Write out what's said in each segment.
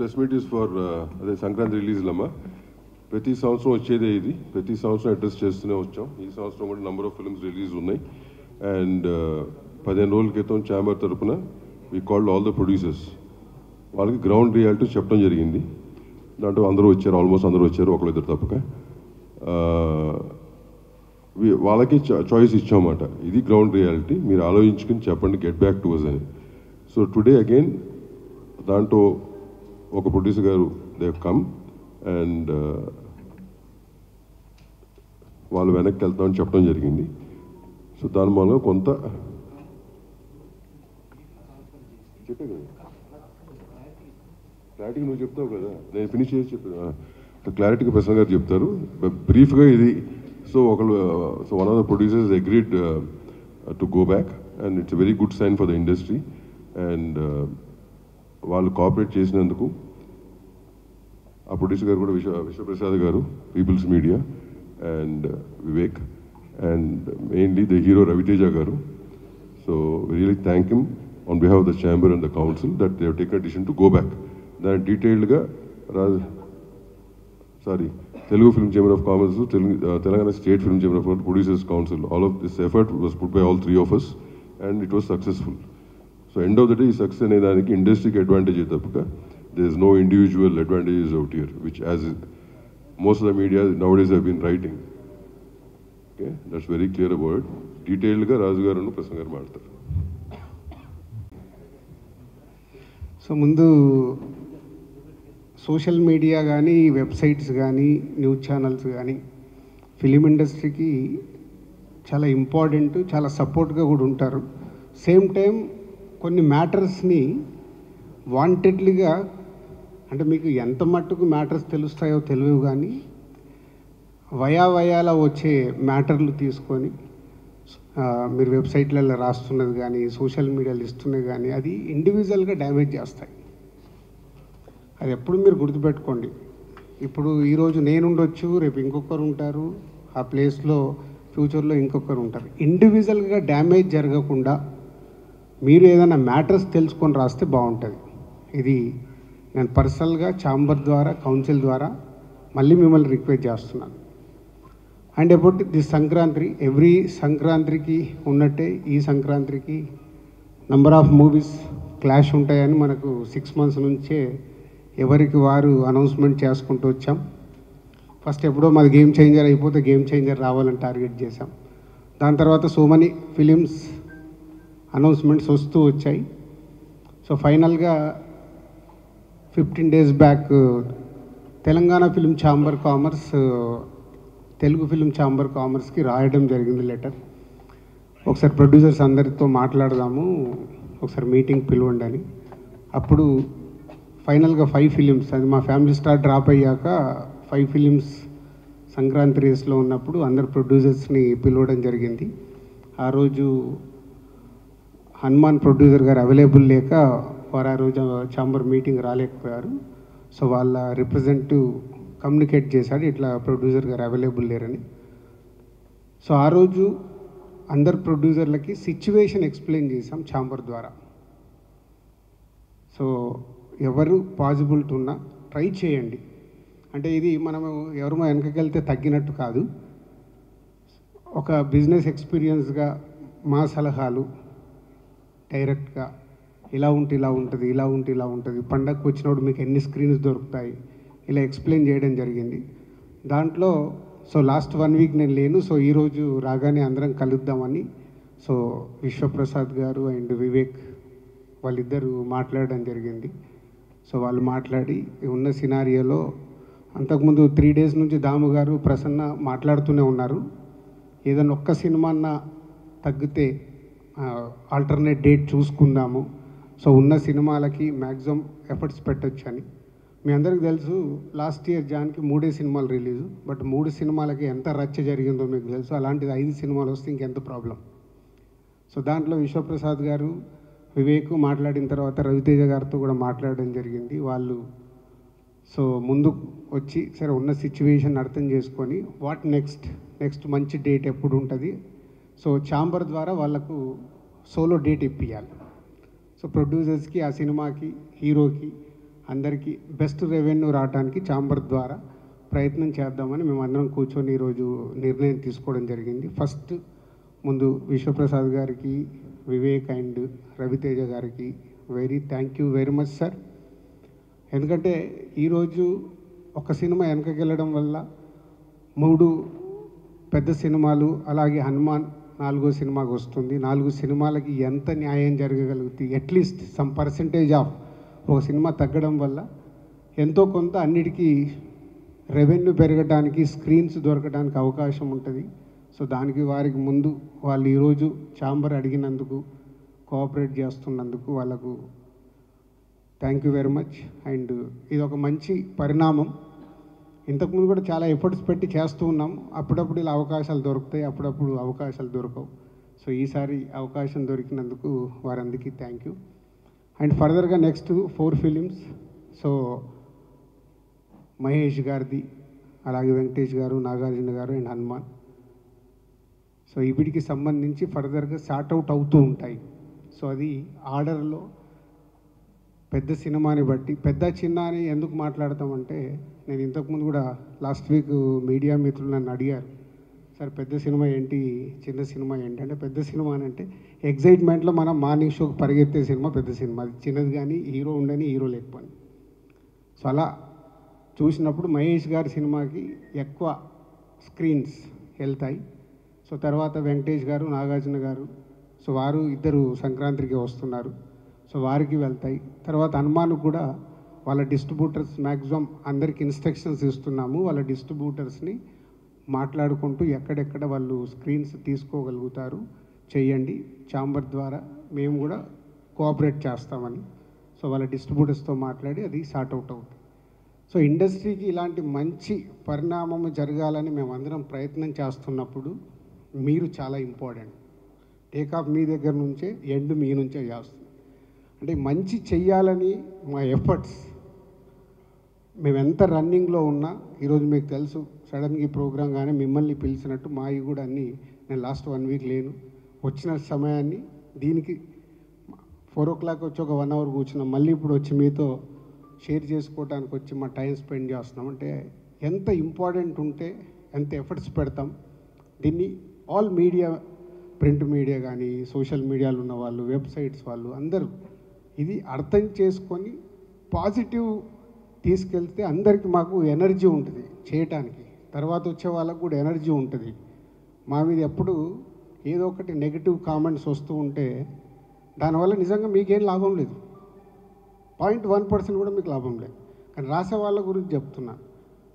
Press meet is for అదే సంక్రాంతి రిలీజ్లమ్మా. ప్రతి సంవత్సరం వచ్చేదే ఇది. ప్రతి సంవత్సరం అడ్రస్ చేస్తూనే వచ్చాం. ఈ సంవత్సరం కూడా నెంబర్ ఆఫ్ ఫిల్మ్స్ రిలీజ్ ఉన్నాయి. అండ్ 15 రోజుల క్రితం ఛాంబర్ తరఫున we called all the producers. వాళ్ళకి గ్రౌండ్ రియాలిటీ చెప్పడం జరిగింది. దాంట్లో అందరూ వచ్చారు, ఆల్మోస్ట్ అందరూ వచ్చారు, ఒకళ్ళిద్దరు తప్పక. వాళ్ళకి చాయిస్ ఇచ్చామన్నమాట. ఇది గ్రౌండ్ రియాలిటీ, మీరు ఆలోచించుకుని చెప్పండి, గెట్ బ్యాక్ టు అస్ అని. సో టుడే అగైన్ దాంట్లో ఒక ప్రొడ్యూసర్ గారు దే కమ్ అండ్ వాళ్ళు వెనక్కి వెళ్తామని చెప్పడం జరిగింది. సో దాని మూలంగా కొంత చెప్పే కదా, క్లారిటీగా నువ్వు చెప్తావు కదా, నేను ఫినిష్ చేసి చెప్పాను. క్లారిటీగా ప్రసన్న గారు చెప్తారు. బ్రీఫ్గా ఇది. So one of the producers agreed to go back and it's a very good sign for the industry. And వాళ్ళు కోఆపరేట్ చేసినందుకు ఆ ప్రొడ్యూసర్ గారు కూడా విశ్వప్రసాద్ గారు, people's media, and Vivek, and mainly the hero Raviteja గారు. So really thank him on behalf of the chamber and the council that they have taken decision to go back. దాని డీటెయిల్డ్గా Telugu film chamber of commerce, Telangana state film chamber of producers council, all of this effort was put by all 3 of us and it was successful. So end of the day ఈ success అనే దానికి ఇండస్ట్రీకి advantage తప్పక there is no individual advantages out here, which as most of the media nowadays have been writing. Okay, that's very clear about it. Detailed ga Raju garu nu Prasanna garu maadtaru. So ముందు social media కానీ, websites కానీ, news channels కానీ film ఇండస్ట్రీకి చాలా important, చాలా సపోర్ట్గా కూడా ఉంటారు. సేమ్ టైం కొన్ని మ్యాటర్స్ని వాంటెడ్లీగా, అంటే మీకు ఎంత మట్టుకు మ్యాటర్స్ తెలుస్తాయో తెలియవు, కానీ వయాల వచ్చే మ్యాటర్లు తీసుకొని మీరు వెబ్సైట్లలో రాస్తున్నది కానీ, సోషల్ మీడియాలో ఇస్తున్నది కానీ అది ఇండివిజువల్గా డ్యామేజ్ చేస్తాయి. అది ఎప్పుడు మీరు గుర్తుపెట్టుకోండి. ఇప్పుడు ఈరోజు నేనుండొచ్చు, రేపు ఇంకొకరు ఉంటారు, ఆ ప్లేస్లో ఫ్యూచర్లో ఇంకొకరు ఉంటారు. ఇండివిజువల్గా డ్యామేజ్ జరగకుండా మీరు ఏదైనా మ్యాటర్స్ తెలుసుకొని రాస్తే బాగుంటుంది. ఇది నేను పర్సనల్గా ఛాంబర్ ద్వారా, కౌన్సిల్ ద్వారా మళ్ళీ మిమ్మల్ని రిక్వెస్ట్ చేస్తున్నాను. And about the Sankranti, every సంక్రాంతికి ఉన్నట్టే ఈ సంక్రాంతికి నంబర్ ఆఫ్ మూవీస్ క్లాష్ ఉంటాయని మనకు 6 months నుంచే ఎవరికి వారు అనౌన్స్మెంట్ చేసుకుంటూ వచ్చాం. ఫస్ట్ ఎప్పుడో మాది గేమ్ చేంజర్ అయిపోతే గేమ్ చేంజర్ రావాలని టార్గెట్ చేశాం. దాని తర్వాత సో మెనీ ఫిలిమ్స్ అనౌన్స్మెంట్స్ వస్తూ వచ్చాయి. సో ఫైనల్గా 15 days back Telangana film chamber commerce Telugu film chamber కామర్స్కి రాయడం జరిగింది లెటర్. ఒకసారి ప్రొడ్యూసర్స్ అందరితో మాట్లాడదాము, ఒకసారి మీటింగ్ పిలవండి అని. అప్పుడు ఫైనల్గా 5 films, అది మా ఫ్యామిలీ స్టార్ డ్రాప్ అయ్యాక 5 films సంక్రాంతి రేస్లో ఉన్నప్పుడు అందరు ప్రొడ్యూసర్స్ని పిలవడం జరిగింది. ఆ రోజు హనుమాన్ ప్రొడ్యూసర్ గారు అవైలబుల్ లేక వారు ఆ రోజు ఛాంబర్ మీటింగ్ రాలేకపోయారు. సో వాళ్ళ రిప్రజెంటేటివ్ కమ్యూనికేట్ చేశాడు, ఇట్లా ప్రొడ్యూసర్ గారు అవైలబుల్ లేరని. సో ఆ రోజు అందరు ప్రొడ్యూసర్లకి సిచ్యువేషన్ ఎక్స్ప్లెయిన్ చేశాం ఛాంబర్ ద్వారా. సో ఎవరు పాజిబిలిటీ ఉన్నా ట్రై చేయండి. అంటే ఇది మనము ఎవరు వెనకకెళ్తే తగ్గినట్టు కాదు. ఒక బిజినెస్ ఎక్స్పీరియన్స్గా మా సలహాలు డైరెక్ట్గా ఇలా ఉంటే ఇలా ఉంటుంది, ఇలా ఉంటే ఇలా ఉంటుంది, పండగకు వచ్చినప్పుడు మీకు ఎన్ని స్క్రీన్స్ దొరుకుతాయి, ఇలా ఎక్స్ప్లెయిన్ చేయడం జరిగింది. దాంట్లో సో లాస్ట్ 1 week నేను లేను. సో ఈరోజు రాగానే అందరం కలుద్దామని సో విశ్వప్రసాద్ గారు అండ్ వివేక్ వాళ్ళిద్దరూ మాట్లాడడం జరిగింది. సో వాళ్ళు మాట్లాడి ఉన్న సినారియోలో అంతకుముందు 3 days నుంచి దాము గారు, ప్రసన్న మాట్లాడుతూనే ఉన్నారు. ఏదైనా ఒక్క సినిమా అన్నా తగ్గితే ఆల్టర్నేట్ డేట్ చూసుకుందాము, సో ఉన్న సినిమాలకి మ్యాక్సిమం ఎఫర్ట్స్ పెట్టచ్చు అని. మీ అందరికీ తెలుసు లాస్ట్ ఇయర్ జాన్కి 3 సినిమాలు రిలీజు, బట్ 3 సినిమాలకి ఎంత రచ్చ జరిగిందో మీకు తెలుసు. అలాంటిది 5 సినిమాలు వస్తే ఇంకెంత ప్రాబ్లం. సో దాంట్లో విశ్వప్రసాద్ గారు, వివేక్ మాట్లాడిన తర్వాత రవితేజ గారితో కూడా మాట్లాడడం జరిగింది. వాళ్ళు సో ముందు వచ్చి సరే ఉన్న సిచ్యువేషన్ అర్థం చేసుకొని వాట్ నెక్స్ట్ మంచి డేట్ ఎప్పుడు ఉంటుంది, సో ఛాంబర్ ద్వారా వాళ్ళకు సోలో డేట్ ఇప్పియాలి. సో ప్రొడ్యూసర్స్కి, ఆ సినిమాకి, హీరోకి అందరికీ బెస్ట్ రెవెన్యూ రావడానికి ఛాంబర్ ద్వారా ప్రయత్నం చేద్దామని మేమందరం కూర్చొని ఈరోజు నిర్ణయం తీసుకోవడం జరిగింది. ఫస్ట్ ముందు విశ్వప్రసాద్ గారికి, వివేక్ అండ్ రవితేజ గారికి thank you very much sir. ఎందుకంటే ఈరోజు ఒక సినిమా వెనకకి వెళ్ళడం వల్ల 3 పెద్ద సినిమాలు, అలాగే హనుమాన్ 4వ సినిమాకి వస్తుంది. 4 సినిమాలకి ఎంత న్యాయం జరగగలుగుతుంది? అట్లీస్ట్ సమ్ పర్సంటేజ్ ఆఫ్ ఒక సినిమా తగ్గడం వల్ల ఎంతో కొంత అన్నిటికీ రెవెన్యూ పెరగడానికి, స్క్రీన్స్ దొరకడానికి అవకాశం ఉంటుంది. సో దానికి వారికి ముందు వాళ్ళు ఈరోజు ఛాంబర్ అడిగినందుకు, కోఆపరేట్ చేస్తున్నందుకు వాళ్ళకు thank you very much. And ఇది ఒక మంచి పరిణామం. ఇంతకుముందు కూడా చాలా ఎఫర్ట్స్ పెట్టి చేస్తూ ఉన్నాం. అప్పుడప్పుడు ఇలా అవకాశాలు దొరుకుతాయి, అప్పుడప్పుడు అవకాశాలు దొరకవు. సో ఈసారి అవకాశం దొరికినందుకు వారందరికీ థ్యాంక్ యూ. అండ్ ఫర్దర్గా నెక్స్ట్ 4 ఫిలిమ్స్, సో మహేష్ గారిది, అలాగే వెంకటేష్ గారు, నాగార్జున గారు అండ్ హనుమాన్. సో వీటికి సంబంధించి ఫర్దర్గా సార్ట్అవుట్ అవుతూ ఉంటాయి. సో అది ఆర్డర్లో పెద్ద సినిమాని బట్టి, పెద్ద చిన్న అని ఎందుకు మాట్లాడతామంటే, నేను ఇంతకుముందు కూడా లాస్ట్ వీక్ మీడియా మిత్రులు నన్ను అడిగారు, సార్ పెద్ద సినిమా ఏంటి, చిన్న సినిమా ఏంటి అంటే, పెద్ద సినిమా అని అంటే ఎగ్జైట్మెంట్లో మనం మార్నింగ్ షోకి పరిగెత్తే సినిమా పెద్ద సినిమా. అది చిన్నది కానీ హీరో ఉండని, హీరో లేకపోని. సో అలా చూసినప్పుడు మహేష్ గారి సినిమాకి ఎక్కువ స్క్రీన్స్ వెళ్తాయి. సో తర్వాత వెంకటేష్ గారు, నాగార్జున గారు, సో వారు ఇద్దరు సంక్రాంతికి వస్తున్నారు, సో వారికి వెళ్తాయి. తర్వాత హనుమాన్ కూడా వాళ్ళ డిస్ట్రిబ్యూటర్స్ మ్యాక్సిమం అందరికి ఇన్స్ట్రక్షన్స్ ఇస్తున్నాము. వాళ్ళ డిస్ట్రిబ్యూటర్స్ని మాట్లాడుకుంటూ ఎక్కడెక్కడ వాళ్ళు స్క్రీన్స్ తీసుకోగలుగుతారు చేయండి, ఛాంబర్ ద్వారా మేము కూడా కోఆపరేట్ చేస్తామని. సో వాళ్ళ డిస్ట్రిబ్యూటర్స్తో మాట్లాడి అది సార్ట్అవుట్ అవుతుంది. సో ఇండస్ట్రీకి ఇలాంటి మంచి పరిణామం జరగాలని మేమందరం ప్రయత్నం చేస్తున్నప్పుడు మీరు చాలా ఇంపార్టెంట్. టేకాఫ్ మీ దగ్గర నుంచే, ఎండ్ మీ నుంచే చేస్తుంది. అంటే మంచి చెయ్యాలని మా ఎఫర్ట్స్, మేము ఎంత రన్నింగ్లో ఉన్నా, ఈరోజు మీకు తెలుసు సడన్గా ఈ ప్రోగ్రాం కానీ మిమ్మల్ని పిలిచినట్టు మావి కూడా అన్నీ, నేను లాస్ట్ 1 వీక్ లేను, వచ్చిన సమయాన్ని దీనికి 4 o'clock వచ్చి ఒక 1 hour కూర్చున్నాం, మళ్ళీ ఇప్పుడు వచ్చి మీతో షేర్ చేసుకోవడానికి వచ్చి మా టైం స్పెండ్ చేస్తున్నాం. అంటే ఎంత ఇంపార్టెంట్ ఉంటే ఎంత ఎఫర్ట్స్ పెడతాం. దీన్ని ఆల్ మీడియా, ప్రింట్ మీడియా కానీ, సోషల్ మీడియాలో ఉన్న వాళ్ళు, వెబ్సైట్స్ వాళ్ళు అందరూ ఇది అర్థం చేసుకొని పాజిటివ్ తీసుకెళ్తే అందరికీ మాకు ఎనర్జీ ఉంటుంది చేయటానికి. తర్వాత వచ్చే వాళ్ళకు కూడా ఎనర్జీ ఉంటుంది. మా మీద ఎప్పుడు ఏదో ఒకటి నెగిటివ్ కామెంట్స్ వస్తూ ఉంటే దానివల్ల నిజంగా మీకేం లాభం లేదు, 0.1% కూడా మీకు లాభం లేదు. కానీ రాసే వాళ్ళ గురించి చెప్తున్నా,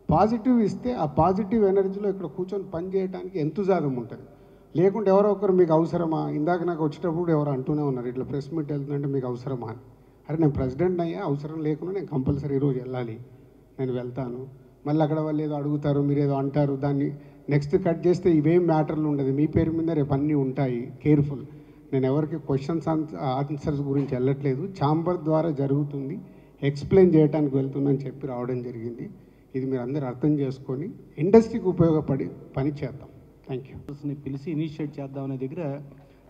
పాజిటివ్ ఇస్తే ఆ పాజిటివ్ ఎనర్జీలో ఇక్కడ కూర్చొని పని చేయడానికి ఎంతుజాదం ఉంటుంది. లేకుంటే ఎవరో ఒకరు మీకు అవసరమా, ఇందాక నాకు వచ్చేటప్పుడు ఎవరు అంటూనే ఉన్నారు, ఇట్లా ప్రెస్ మీట్ వెళ్తుందంటే మీకు అవసరమా అని. అరే నేను ప్రెసిడెంట్ అయ్యా, అవసరం లేకుండా నేను కంపల్సరీ ఈరోజు వెళ్ళాలి, నేను వెళ్తాను. మళ్ళీ అక్కడ వాళ్ళు ఏదో అడుగుతారు, మీరు ఏదో అంటారు, దాన్ని నెక్స్ట్ కట్ చేస్తే ఇవేం మ్యాటర్లు ఉండదు, మీ పేరు మీద రేపు అన్నీ ఉంటాయి. కేర్ఫుల్. నేను ఎవరికి క్వశ్చన్స్ ఆన్సర్స్ గురించి వెళ్ళట్లేదు, ఛాంబర్ ద్వారా జరుగుతుంది, ఎక్స్ప్లెయిన్ చేయడానికి వెళ్తుందని చెప్పి రావడం జరిగింది. ఇది మీరు అందరూ అర్థం చేసుకొని ఇండస్ట్రీకి ఉపయోగపడి పని చేద్దాం. Thank you. పిలిచి ఇనిషియేట్ చేద్దామనే దగ్గర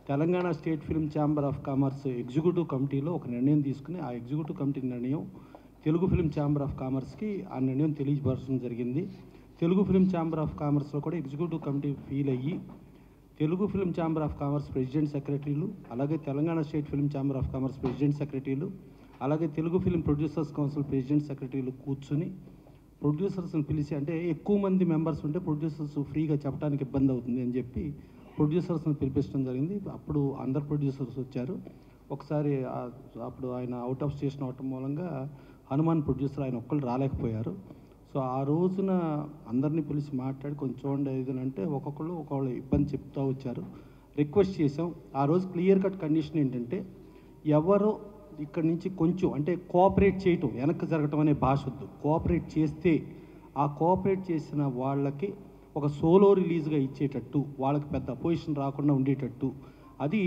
Telangana state film chamber of commerce executive కమిటీలో ఒక నిర్ణయం తీసుకుని, ఆ ఎగ్జిక్యూటివ్ కమిటీ నిర్ణయం తెలుగు ఫిల్మ్ ఛాంబర్ ఆఫ్ కామర్స్కి ఆ నిర్ణయం తెలియపరచడం జరిగింది. తెలుగు ఫిల్మ్ ఛాంబర్ ఆఫ్ కామర్స్లో కూడా ఎగ్జిక్యూటివ్ కమిటీ ఫీల్ అయ్యి Telugu film chamber of commerce president సెక్రటరీలు, అలాగే Telangana state film chamber of commerce president సెక్రటరీలు, అలాగే Telugu film producers council president సెక్రటరీలు కూర్చుని ప్రొడ్యూసర్స్ని పిలిచి, అంటే ఎక్కువ మంది మెంబర్స్ ఉంటే ప్రొడ్యూసర్స్ ఫ్రీగా చెప్పడానికి ఇబ్బంది అవుతుంది అని చెప్పి ప్రొడ్యూసర్స్ని పిలిపించడం జరిగింది. అప్పుడు అందరు ప్రొడ్యూసర్స్ వచ్చారు. ఒకసారి అప్పుడు ఆయన అవుట్ ఆఫ్ స్టేషన్ అవటం మూలంగా హనుమాన్ ప్రొడ్యూసర్ ఆయన ఒక్కళ్ళు రాలేకపోయారు. సో ఆ రోజున అందరినీ పిలిచి మాట్లాడి కొంచెం చూడండి ఏదని అంటే ఒక్కొక్కళ్ళు ఇబ్బంది చెప్తూ వచ్చారు. రిక్వెస్ట్ చేసాం. ఆ రోజు క్లియర్ కట్ కండిషన్ ఏంటంటే, ఎవరు ఇక్కడి నుంచి కొంచెం అంటే కోఆపరేట్ చేయటం, వెనక్కి జరగటం అనే భాష వద్దు, కోఆపరేట్ చేస్తే ఆ కోఆపరేట్ చేసిన వాళ్ళకి ఒక సోలో రిలీజ్గా ఇచ్చేటట్టు, వాళ్ళకి పెద్ద అపోజిషన్ రాకుండా ఉండేటట్టు, అది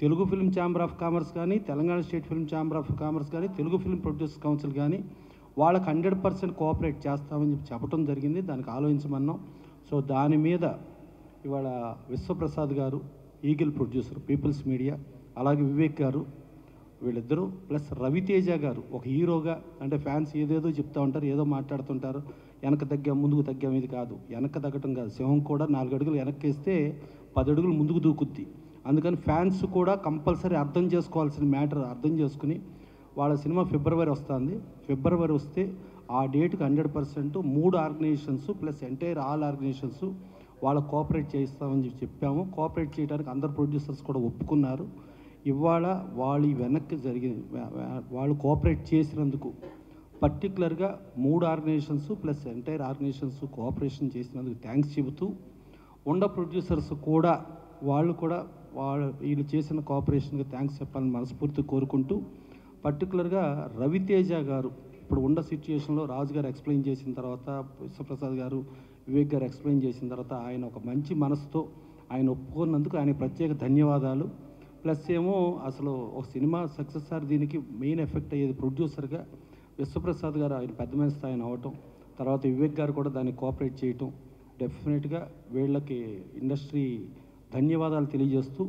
Telugu film chamber of commerce కానీ, Telangana state film chamber of commerce కానీ, తెలుగు ఫిల్మ్ ప్రొడ్యూసర్స్ కౌన్సిల్ కానీ వాళ్ళకి 100% కోఆపరేట్ చేస్తామని చెప్పి చెప్పడం జరిగింది. దానికి ఆలోచించమన్నాం. సో దాని మీద ఇవాళ విశ్వప్రసాద్ గారు, ఈగిల్ ప్రొడ్యూసర్, పీపుల్స్ మీడియా, అలాగే వివేక్ గారు, వీళ్ళిద్దరూ ప్లస్ రవితేజ గారు ఒక హీరోగా, అంటే ఫ్యాన్స్ ఏదేదో చెప్తూ ఉంటారు, ఏదో మాట్లాడుతుంటారు, వెనక తగ్గాం ముందుకు తగ్గాం, ఇది కాదు, వెనక తగ్గటం కాదు. సింహం కూడా 4 అడుగులు వెనక్కేస్తే 10 అడుగులు ముందుకు దూకుద్ది. అందుకని ఫ్యాన్స్ కూడా కంపల్సరీ అర్థం చేసుకోవాల్సిన మ్యాటర్ అర్థం చేసుకుని, వాళ్ళ సినిమా ఫిబ్రవరి వస్తుంది. ఫిబ్రవరి వస్తే ఆ డేట్కి 100% 3 organisations plus entire all organisations వాళ్ళ కోఆపరేట్ చేస్తామని చెప్పాము. కోఆపరేట్ చేయడానికి అందరు ప్రొడ్యూసర్స్ కూడా ఒప్పుకున్నారు. ఇవాళ వాళ్ళు వెనక్కి వాళ్ళు కోఆపరేట్ చేసినందుకు పర్టికులర్గా 3 organisations plus entire organisations cooperation చేసినందుకు థ్యాంక్స్ చెబుతూ, ప్రొడ్యూసర్స్ కూడా వీళ్ళు చేసిన కోఆపరేషన్కి థ్యాంక్స్ చెప్పాలని మనస్ఫూర్తి కోరుకుంటూ, పర్టికులర్గా రవితేజ గారు ఇప్పుడు ఉన్న సిచ్యుయేషన్లో రాజు గారు ఎక్స్ప్లెయిన్ చేసిన తర్వాత, విశ్వప్రసాద్ గారు, వివేక్ గారు ఎక్స్ప్లెయిన్ చేసిన తర్వాత ఆయన ఒక మంచి మనసుతో ఆయన ఒప్పుకున్నందుకు ఆయన ప్రత్యేక ధన్యవాదాలు. ప్లస్ ఏమో అసలు ఒక సినిమా సక్సెస్ సార్ దీనికి మెయిన్ ఎఫెక్ట్ అయ్యేది ప్రొడ్యూసర్గా విశ్వప్రసాద్ గారు, ఆయన పెద్ద మనిషి స్థాయిని అవ్వటం, తర్వాత వివేక్ గారు కూడా దాన్ని కోఆపరేట్ చేయటం, డెఫినెట్గా వీళ్ళకి ఇండస్ట్రీ ధన్యవాదాలు తెలియజేస్తూ,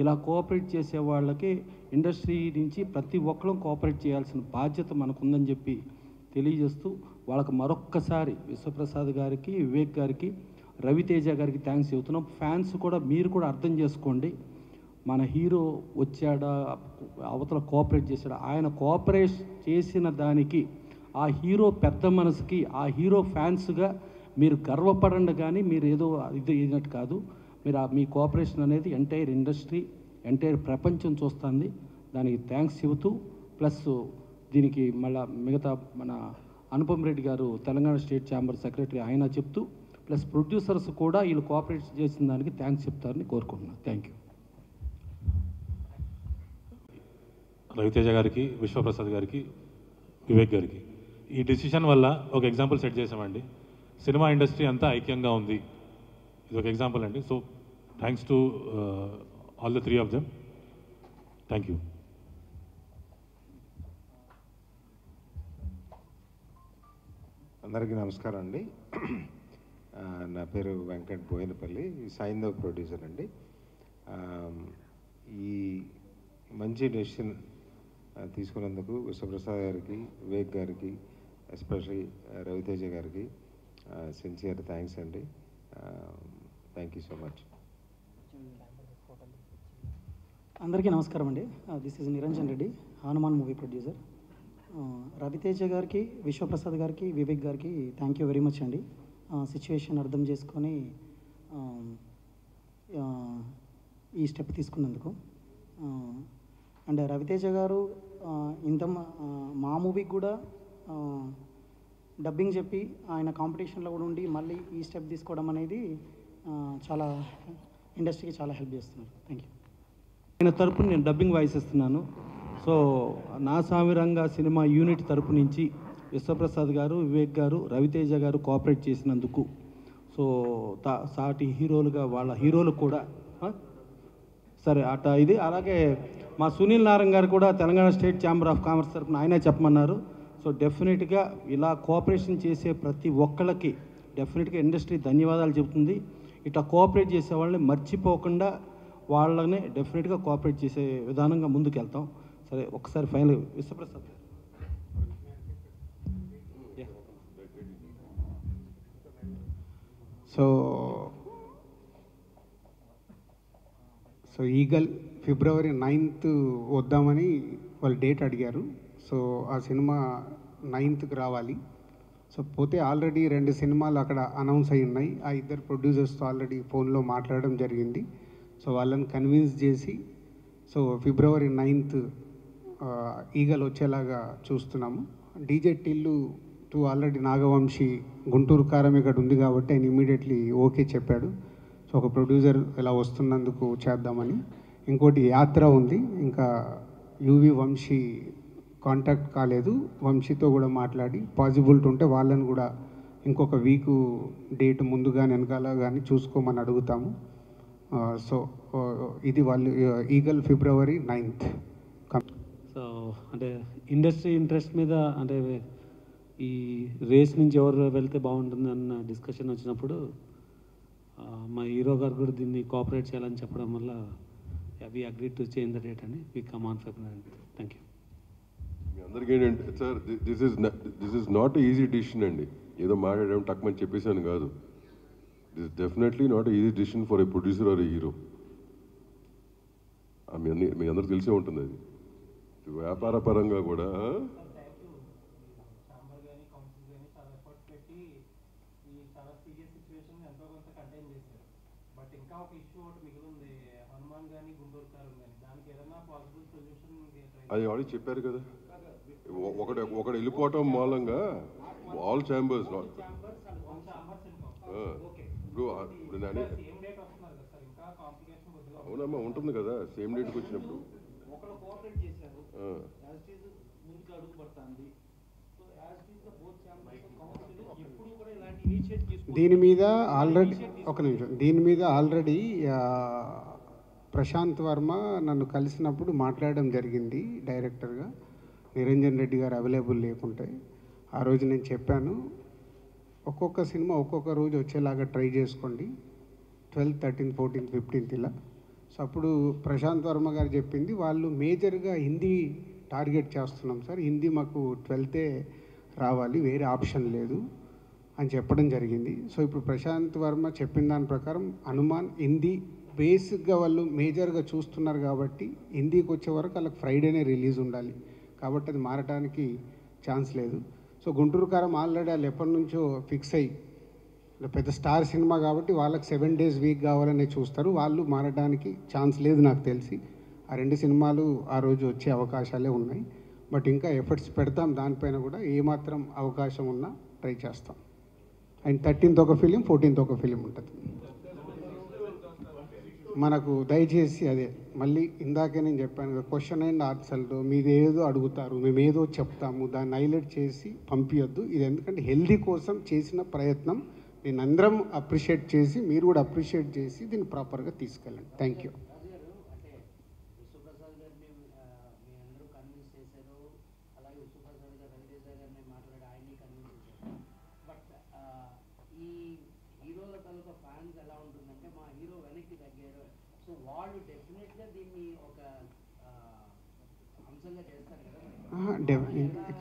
ఇలా కోఆపరేట్ చేసే వాళ్ళకి ఇండస్ట్రీ నుంచి ప్రతి ఒక్కరూ కోఆపరేట్ చేయాల్సిన బాధ్యత మనకుందని చెప్పి తెలియజేస్తూ, వాళ్ళకి మరొక్కసారి విశ్వప్రసాద్ గారికి, వివేక్ గారికి, రవితేజ గారికి థ్యాంక్స్ చెబుతున్నాం. ఫ్యాన్స్ కూడా మీరు కూడా అర్థం చేసుకోండి, మన హీరో వచ్చాడా, అవతల కోఆపరేట్ చేశాడా, ఆయన కోఆపరేట్ చేసిన దానికి ఆ హీరో పెద్ద మనసుకి, ఆ హీరో ఫ్యాన్స్గా మీరు గర్వపడండి. కానీ మీరు ఏదో ఇది అయినట్టు కాదు, మీరు మీ కోఆపరేషన్ అనేది ఎంటైర్ ఇండస్ట్రీ, ఎంటైర్ ప్రపంచం చూస్తుంది. దానికి థ్యాంక్స్ చెబుతూ, ప్లస్ దీనికి మళ్ళీ మిగతా మన అనుపమ్ రెడ్డి గారు తెలంగాణ స్టేట్ ఛాంబర్ సెక్రటరీ ఆయన చెప్తూ, ప్లస్ ప్రొడ్యూసర్స్ కూడా వీళ్ళు కోఆపరేట్ చేసిన దానికి థ్యాంక్స్ చెప్తారని కోరుకుంటున్నాను. Thank you. రవితేజ గారికి, విశ్వప్రసాద్ గారికి, వివేక్ గారికి ఈ డిసిషన్ వల్ల ఒక ఎగ్జాంపుల్ సెట్ చేసామండి. సినిమా ఇండస్ట్రీ అంతా ఐక్యంగా ఉంది, ఇది ఒక ఎగ్జాంపుల్ అండి. So thanks to all the 3 of them. Thank you. అందరికీ నమస్కారం అండి. నా పేరు వెంకట్ బోయినపల్లి, సాయిందవ్ ప్రొడ్యూసర్ అండి. ఈ మంచి డెసిషన్ తీసుకున్నందుకు విశ్వప్రసాద్ గారికి, వివేక్ గారికి, ఎస్పెషల్లీ రవితేజ గారికి సిన్సియర్ థ్యాంక్స్ అండి. Thank you so much. అందరికీ నమస్కారం అండి. This is Niranjan Reddy, Hanuman movie producer. Ravi Teja గారికి, విశ్వప్రసాద్ గారికి, వివేక్ గారికి థ్యాంక్ యూ వెరీ మచ్ అండి. సిచ్యువేషన్ అర్థం చేసుకొని ఈ స్టెప్ తీసుకున్నందుకు. అండ్ రవితేజ గారు మా మూవీకి కూడా డబ్బింగ్ చెప్పి ఆయన కాంపిటీషన్లో కూడా ఉండి మళ్ళీ ఈ స్టెప్ తీసుకోవడం అనేది చాలా ఇండస్ట్రీకి చాలా హెల్ప్ చేస్తున్నారు. Thank you. ఆయన తరపున నేను డబ్బింగ్ వాయిస్ ఇస్తున్నాను. సో నా సామిరంగా సినిమా యూనిట్ తరపు నుంచి విశ్వప్రసాద్ గారు, వివేక్ గారు, రవితేజ గారు కోఆపరేట్ చేసినందుకు, సో సాటి హీరోలుగా వాళ్ళ హీరోలు కూడా సరే అట ఇది. అలాగే మా సునీల్ నారాయణ గారు కూడా Telangana state chamber of commerce తరఫున ఆయనే చెప్పమన్నారు. సో డెఫినెట్గా ఇలా కోఆపరేషన్ చేసే ప్రతి ఒక్కళ్ళకి డెఫినెట్గా ఇండస్ట్రీ ధన్యవాదాలు చెబుతుంది. ఇట్లా కోఆపరేట్ చేసే వాళ్ళని మర్చిపోకుండా వాళ్ళని డెఫినెట్గా కోఆపరేట్ చేసే విధానంగా ముందుకు వెళ్తాం. సరే ఒకసారి ఫైనల్ విశ్వప్రసాద్ గారు. సో ఈగల్ ఫిబ్రవరి 9th వద్దామని వాళ్ళు డేట్ అడిగారు. సో ఆ సినిమా 9th రావాలి. సో పోతే ఆల్రెడీ 2 సినిమాలు అక్కడ అనౌన్స్ అయి ఉన్నాయి. ఆ 2 ప్రొడ్యూసర్స్తో ఆల్రెడీ ఫోన్లో మాట్లాడడం జరిగింది. సో వాళ్ళని కన్విన్స్ చేసి సో ఫిబ్రవరి 9th ఈగల్ వచ్చేలాగా చూస్తున్నాము. డీజే టిల్లు 2 ఆల్రెడీ నాగవంశీ గుంటూరు కారం ఇక్కడ ఉంది కాబట్టి ఆయన ఇమీడియట్లీ ఓకే చెప్పాడు. సో ఒక ప్రొడ్యూసర్ ఇలా వస్తున్నందుకు చేద్దామని. ఇంకోటి యాత్ర ఉంది, ఇంకా యువి వంశీ కాంటాక్ట్ కాలేదు. వంశీతో కూడా మాట్లాడి పాసిబిలిటీ ఉంటే వాళ్ళని కూడా ఇంకొక వీకు డేట్ ముందుగా వెనకాల కానీ చూసుకోమని అడుగుతాము. సో ఇది వాళ్ళు ఈగల్ ఫిబ్రవరి 9th. సో అంటే ఇండస్ట్రీ ఇంట్రెస్ట్ మీద అంటే ఈ రేస్ నుంచి ఎవరు వెళ్తే బాగుంటుంది అన్న డిస్కషన్ వచ్చినప్పుడు మా హీరో గారు కూడా దీన్ని కోఆపరేట్ చేయాలని చెప్పడం వల్ల we agree to change the date అండి. We come on February 9th. Thank you. మీ అందరికీ ఏంటంటే sir, this is not easy decision అండి. ఏదో మాట్లాడడం టక్మని చెప్పేసాను కాదు. This definitely not easy decision for a producer or a hero. మీ అందరికి తెలిసే ఉంటుంది అది. వ్యాపార పరంగా కూడా అది ఆల్రెడీ చెప్పారు కదా, ఒకడు వెళ్ళిపోవటం మూలంగా ఆల్ ఛాంబర్స్ అవునమ్మా ఉంటుంది కదా సేమ్ డేట్కి వచ్చినప్పుడు. దీని మీద ఆల్రెడీ ఒక నిమిషం, దీని మీద ఆల్రెడీ ప్రశాంత్ వర్మ నన్ను కలిసినప్పుడు మాట్లాడడం జరిగింది డైరెక్టర్గా. నిరంజన్ రెడ్డి గారు అవైలబుల్ లేకుంటే ఆ రోజు నేను చెప్పాను, ఒక్కొక్క సినిమా ఒక్కొక్క రోజు వచ్చేలాగా ట్రై చేసుకోండి, 12th, 13th, 14th, 15th ఇలా. సో అప్పుడు ప్రశాంత్ వర్మ గారు చెప్పింది, వాళ్ళు మేజర్గా హిందీ టార్గెట్ చేస్తున్నాం సార్, హిందీ మాకు 12th రావాలి, వేరే ఆప్షన్ లేదు అని చెప్పడం జరిగింది. సో ఇప్పుడు ప్రశాంత్ వర్మ చెప్పిన దాని ప్రకారం హనుమాన్ హిందీ బేసిక్గా వాళ్ళు మేజర్గా చూస్తున్నారు కాబట్టి హిందీకి వచ్చే వరకు వాళ్ళకి ఫ్రైడేనే రిలీజ్ ఉండాలి కాబట్టి అది మారడానికి ఛాన్స్ లేదు. సో గుంటూరు కారం ఆల్రెడీ వాళ్ళు ఎప్పటి నుంచో ఫిక్స్ అయ్యి పెద్ద స్టార్ సినిమా కాబట్టి వాళ్ళకి 7 days వీక్ కావాలనే చూస్తారు, వాళ్ళు మారడానికి ఛాన్స్ లేదు నాకు తెలిసి. ఆ 2 సినిమాలు ఆ రోజు వచ్చే అవకాశాలే ఉన్నాయి. బట్ ఇంకా ఎఫర్ట్స్ పెడతాం దానిపైన కూడా, ఏమాత్రం అవకాశం ఉన్నా ట్రై చేస్తాం. అండ్ 13th ఒక ఫిలిం, 14th ఒక ఫిలిం ఉంటుంది మనకు. దయచేసి అదే మళ్ళీ ఇందాకే నేను చెప్పాను కదా, క్వశ్చన్ అండ్ ఆన్సర్లో మీది ఏదో అడుగుతారు, మేము ఏదో చెప్తాము, దాన్ని హైలైట్ చేసి పంపించొద్దు. ఇది ఎందుకంటే హెల్దీ కోసం చేసిన ప్రయత్నం, నేను అందరం అప్రిషియేట్ చేసి మీరు కూడా అప్రిషియేట్ చేసి దీన్ని ప్రాపర్గా తీసుకెళ్ళండి. Thank you.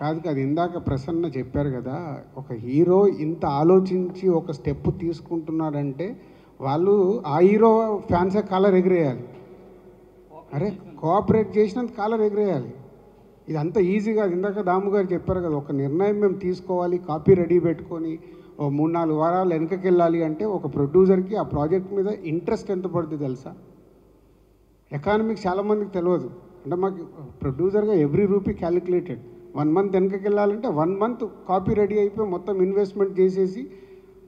కాదు కాదు, ఇందాక ప్రసన్న చెప్పారు కదా, ఒక హీరో ఇంత ఆలోచించి ఒక స్టెప్ తీసుకుంటున్నాడంటే వాళ్ళు ఆ హీరో ఫ్యాన్సే కాలర్ ఎగిరేయాలి. అరే కోఆపరేట్ చేసినంత కాలర్ ఎగిరేయాలి. ఇది అంత ఈజీగా, ఇందాక దాము గారు చెప్పారు కదా, ఒక నిర్ణయం మేము తీసుకోవాలి, కాపీ రెడీ పెట్టుకొని ఓ 3-4 వారాలు వెనకకి వెళ్ళాలి అంటే ఒక ప్రొడ్యూసర్కి ఆ ప్రాజెక్ట్ మీద ఇంట్రెస్ట్ ఎంత పడుతుంది తెలుసా? ఎకానమిక్స్ చాలామందికి తెలియదు. అంటే మాకు ప్రొడ్యూసర్గా ఎవ్రీ రూపీ క్యాలిక్యులేటెడ్. 1 month వెనకకి వెళ్ళాలంటే 1 month కాపీ రెడీ అయిపోయి మొత్తం ఇన్వెస్ట్మెంట్ చేసేసి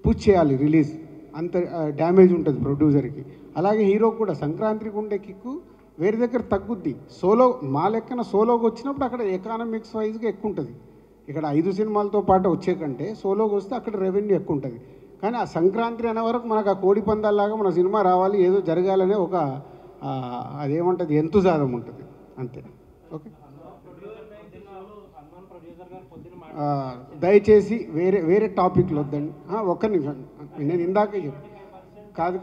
పుష్ చేయాలి రిలీజ్, అంత డ్యామేజ్ ఉంటుంది ప్రొడ్యూసర్కి. అలాగే హీరో కూడా సంక్రాంతికి ఉండే కిక్కు వేరే దగ్గర తగ్గుద్ది. సోలో మా లెక్కన సోలోకి వచ్చినప్పుడు అక్కడ ఎకానమిక్స్ వైజ్గా ఎక్కువ ఉంటుంది. ఇక్కడ 5 సినిమాలతో పాటు వచ్చే కంటే సోలోకి వస్తే అక్కడ రెవెన్యూ ఎక్కువ ఉంటుంది. కానీ ఆ సంక్రాంతి అనే వరకు మనకు ఆ కోడి పందాల్లాగా మన సినిమా రావాలి, ఏదో జరగాలనే ఒక అదేమంటుంది ఎంతుజాదం ఉంటుంది అంతే. ఓకే, దయచేసి వేరే వేరే టాపిక్లు వద్దండి. ఒక్క నిమిషం, నేను ఇందాకే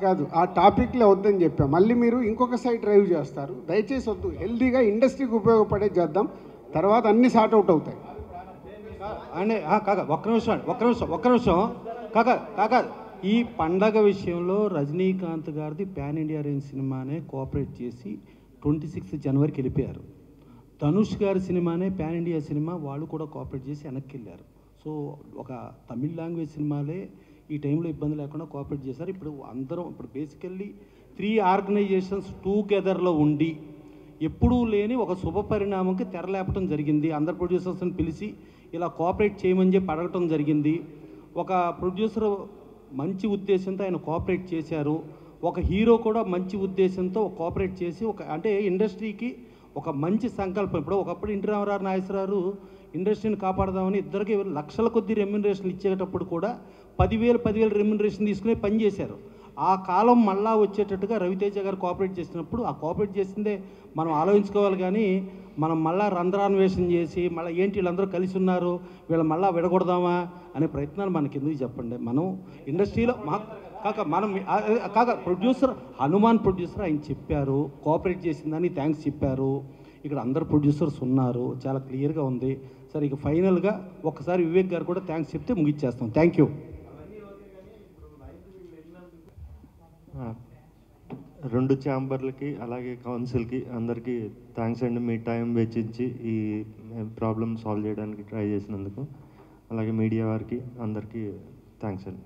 కాదు ఆ టాపిక్లో వద్దని చెప్పా. మళ్ళీ మీరు ఇంకొక సైడ్ డ్రైవ్ చేస్తారు. దయచేసి వద్దు, హెల్దీగా ఇండస్ట్రీకి ఉపయోగపడే చేద్దాం, తర్వాత అన్నీ సార్ట్ అవుట్ అవుతాయి. అంటే ఒక్క నిమిషం కాక ఈ పండగ విషయంలో రజనీకాంత్ గారిది పాన్ ఇండియా రేంజ్ సినిమానే కోఆపరేట్ చేసి 26 జనవరికి వెళ్ళిపోయారు. ధనుష్ గారి సినిమానే పాన్ ఇండియా సినిమా, వాళ్ళు కూడా కోఆపరేట్ చేసి వెనక్కి వెళ్ళారు. సో ఒక తమిళ్ లాంగ్వేజ్ సినిమాలే ఈ టైంలో ఇబ్బంది లేకుండా కోఆపరేట్ చేశారు. ఇప్పుడు బేసికల్లీ 3 ఆర్గనైజేషన్స్ టుగెదర్లో ఉండి ఎప్పుడూ లేని ఒక శుభ పరిణామంకి తెరలేపటం జరిగింది. అందరు ప్రొడ్యూసర్స్ని పిలిచి ఇలా కోఆపరేట్ చేయమని చెప్పి అడగటం జరిగింది. ఒక ప్రొడ్యూసర్ మంచి ఉద్దేశంతో ఆయన కోఆపరేట్ చేశారు, ఒక హీరో కూడా మంచి ఉద్దేశంతో కోఆపరేట్ చేసి అంటే ఇండస్ట్రీకి ఒక మంచి సంకల్పం. ఇప్పుడు ఒకప్పుడు ఎన్టీ రామారావు, నాగేశ్వరరావు ఇండస్ట్రీని కాపాడదామని ఇద్దరికి లక్షల కొద్ది రెమ్యునరేషన్ ఇచ్చేటప్పుడు కూడా 10,000 రెమ్యునరేషన్ తీసుకుని పనిచేశారు. ఆ కాలం మళ్ళా వచ్చేటట్టుగా రవితేజ గారు కోఆపరేట్ చేసినప్పుడు ఆ కోఆపరేట్ చేసిందే మనం ఆలోచించుకోవాలి. కానీ మనం మళ్ళీ రంధ్రాన్వేషణ చేసి మళ్ళీ ఏంటి వీళ్ళందరూ కలిసి ఉన్నారు, వీళ్ళు మళ్ళీ విడగొడదామా అనే ప్రయత్నాలు మనకి ఎందుకు చెప్పండి. మనం ఇండస్ట్రీలో కాక మనం కాక ప్రొడ్యూసర్ హనుమాన్ ప్రొడ్యూసర్ ఆయన చెప్పారు, కోఆపరేట్ చేసిందని థ్యాంక్స్ చెప్పారు. ఇక్కడ అందరు ప్రొడ్యూసర్స్ ఉన్నారు, చాలా క్లియర్గా ఉంది. సరే ఇక ఫైనల్గా ఒక్కసారి వివేక్ గారు కూడా థ్యాంక్స్ చెప్తే ముగిచ్చేస్తాం. Thank you. రెండు ఛాంబర్లకి అలాగే కౌన్సిల్కి అందరికీ థ్యాంక్స్ అండి. మీ టైం వెచ్చించి ఈ ప్రాబ్లమ్ సాల్వ్ చేయడానికి ట్రై చేసినందుకు. అలాగే మీడియా వారికి అందరికీ థ్యాంక్స్ అండి.